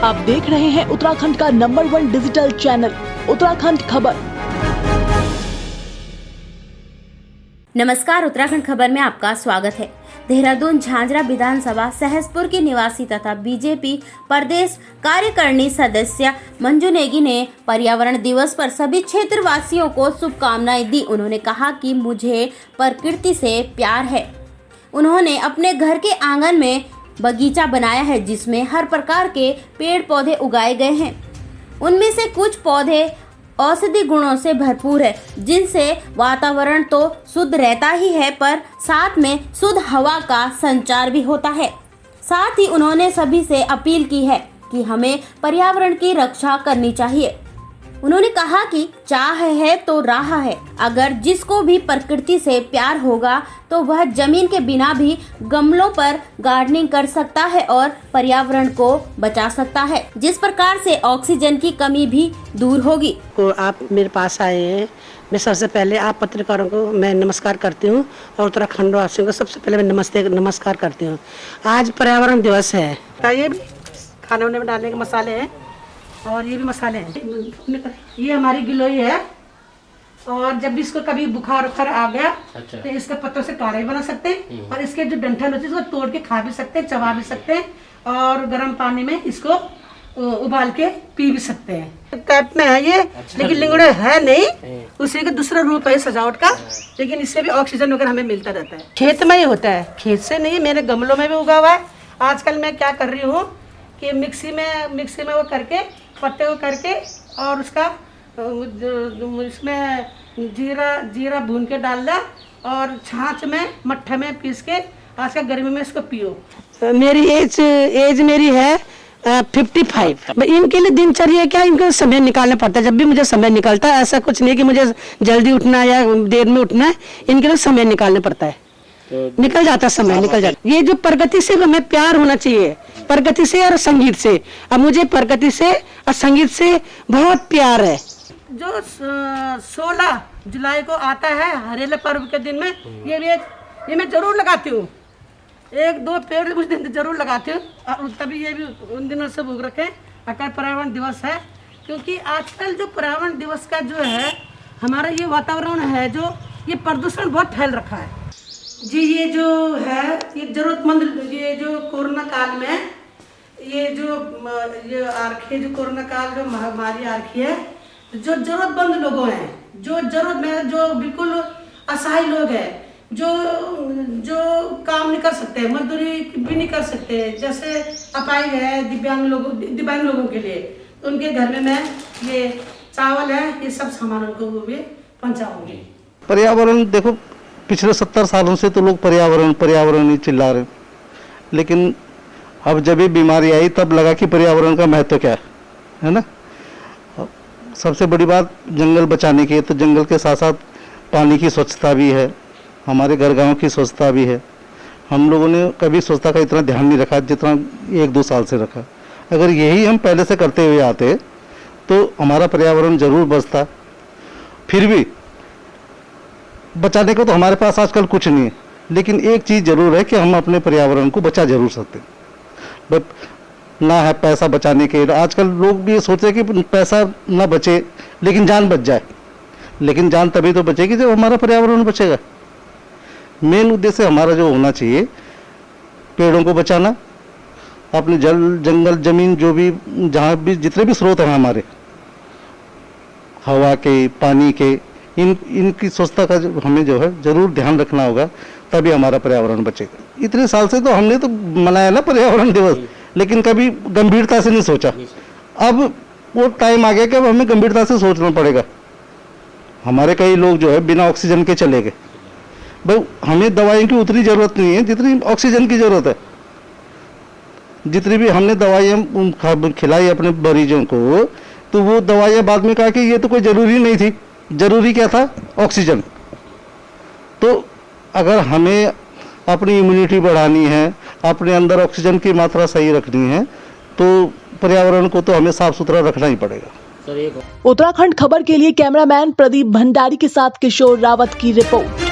आप देख रहे हैं उत्तराखंड का नंबर 1 डिजिटल चैनल उत्तराखंड खबर। नमस्कार, उत्तराखंड खबर में आपका स्वागत है। देहरादून झांझरा विधानसभा सहसपुर की निवासी तथा बीजेपी प्रदेश कार्यकारिणी सदस्य मंजू नेगी ने पर्यावरण दिवस पर सभी क्षेत्रवासियों को शुभकामनाएं दी। उन्होंने कहा कि मुझे प्रकृति से प्यार है। उन्होंने अपने घर के आंगन में बगीचा बनाया है जिसमें हर प्रकार के पेड़ पौधे उगाए गए हैं। उनमें से कुछ पौधे औषधि गुणों से भरपूर है, जिनसे वातावरण तो शुद्ध रहता ही है पर साथ में शुद्ध हवा का संचार भी होता है। साथ ही उन्होंने सभी से अपील की है कि हमें पर्यावरण की रक्षा करनी चाहिए। उन्होंने कहा कि चाह है तो राह है। अगर जिसको भी प्रकृति से प्यार होगा तो वह जमीन के बिना भी गमलों पर गार्डनिंग कर सकता है और पर्यावरण को बचा सकता है, जिस प्रकार से ऑक्सीजन की कमी भी दूर होगी। को आप मेरे पास आए हैं, मैं सबसे पहले आप पत्रकारों को मैं नमस्कार करती हूँ और उत्तराखंड वासियों को सबसे पहले मैं नमस्कार करती हूँ। आज पर्यावरण दिवस है। ये भी खाने में डालने के मसाले हैं और ये भी मसाले हैं। ये हमारी गिलोई है और जब भी इसको कभी बुखार उखार आ गया तो इसके पत्तों से काढ़ा भी बना सकते हैं और इसके जो डंठल होती है उसको तोड़ के खा भी सकते हैं, चबा भी सकते हैं और गर्म पानी में इसको उबाल के पी भी सकते हैं। कैप में है ये, लेकिन लिंगड़े है नहीं, उसी का दूसरा रूप है सजावट का, लेकिन इससे भी ऑक्सीजन वगैरह हमें मिलता रहता है। खेत में ही होता है, खेत से नहीं, मेरे गमलों में भी उगा हुआ है। आजकल मैं क्या कर रही हूँ कि मिक्सी में वो करके पत्ते को करके और उसका इसमें जीरा भून के डाल दिया और छाछ में मट्ठे में पीस के आज का गर्मी में इसको पियो। मेरी एज मेरी है 55। इनके लिए दिनचर्या क्या, इनको समय निकालना पड़ता है। जब भी मुझे समय निकलता है, ऐसा कुछ नहीं कि मुझे जल्दी उठना है या देर में उठना है, इनके लिए समय निकालना पड़ता है। निकल जाता समय, निकल जाता। ये जो प्रगति से हमें प्यार होना चाहिए, प्रगति से और संगीत से। अब मुझे प्रगति से और संगीत से बहुत प्यार है। जो 16 जुलाई को आता है हरेले पर्व के दिन में, ये मैं जरूर लगाती हूँ। 1-2 पेड़ उस दिन जरूर लगाती हूँ और तभी ये भी उन दिनों से उग रखे। अगर पर्यावरण दिवस है, क्योंकि आजकल जो पर्यावरण दिवस का जो है हमारा ये वातावरण है, जो ये प्रदूषण बहुत फैल रखा है जी। ये जो है ये जरूरतमंद, ये जो कोरोना काल में ये कोरोना काल जो महामारी आ रखी है, जो जरूरतमंद लोगों हैं, जो बिल्कुल असहाय लोग हैं, जो काम नहीं कर सकते, मजदूरी भी नहीं कर सकते, जैसे अपाहिज है, दिव्यांग लोगों के लिए, तो उनके घर में मैं ये चावल है, ये सब सामान उनको वो भी पहुँचाऊंगी। पर्यावरण देखो, पिछले 70 सालों से तो लोग पर्यावरण ही चिल्ला रहे, लेकिन अब जब ये बीमारी आई तब लगा कि पर्यावरण का महत्व क्या है ना। सबसे बड़ी बात जंगल बचाने की है, तो जंगल के साथ साथ पानी की स्वच्छता भी है, हमारे घर गांव की स्वच्छता भी है। हम लोगों ने कभी स्वच्छता का इतना ध्यान नहीं रखा जितना 1-2 साल से रखा। अगर यही हम पहले से करते हुए आते तो हमारा पर्यावरण जरूर बचता। फिर भी बचाने को तो हमारे पास आजकल कुछ नहीं है, लेकिन एक चीज़ जरूर है कि हम अपने पर्यावरण को बचा जरूर सकते हैं। बट ना है पैसा बचाने के, आजकल लोग भी ये सोचते हैं कि पैसा ना बचे लेकिन जान बच जाए, लेकिन जान तभी तो बचेगी जब हमारा पर्यावरण बचेगा। मेन उद्देश्य हमारा जो होना चाहिए, पेड़ों को बचाना, अपने जल जंगल जमीन जो भी जहाँ भी जितने भी स्रोत हैं हमारे, हवा के पानी के, इनकी स्वच्छता का हमें जो है जरूर ध्यान रखना होगा, तभी हमारा पर्यावरण बचेगा। इतने साल से तो हमने तो मनाया ना पर्यावरण दिवस, लेकिन कभी गंभीरता से नहीं सोचा। अब वो टाइम आ गया कि अब हमें गंभीरता से सोचना पड़ेगा। हमारे कई लोग जो है बिना ऑक्सीजन के चले गए। भाई हमें दवाइयों की उतनी ज़रूरत नहीं है जितनी ऑक्सीजन की ज़रूरत है। जितनी भी हमने दवाइयाँ खिलाई अपने मरीजों को, तो वो दवाइयाँ बाद में कहा कि ये तो कोई ज़रूरी नहीं थी। ज़रूरी क्या था? ऑक्सीजन। तो अगर हमें अपनी इम्यूनिटी बढ़ानी है, अपने अंदर ऑक्सीजन की मात्रा सही रखनी है, तो पर्यावरण को तो हमें साफ सुथरा रखना ही पड़ेगा। उत्तराखंड खबर के लिए कैमरामैन प्रदीप भंडारी के साथ किशोर रावत की रिपोर्ट।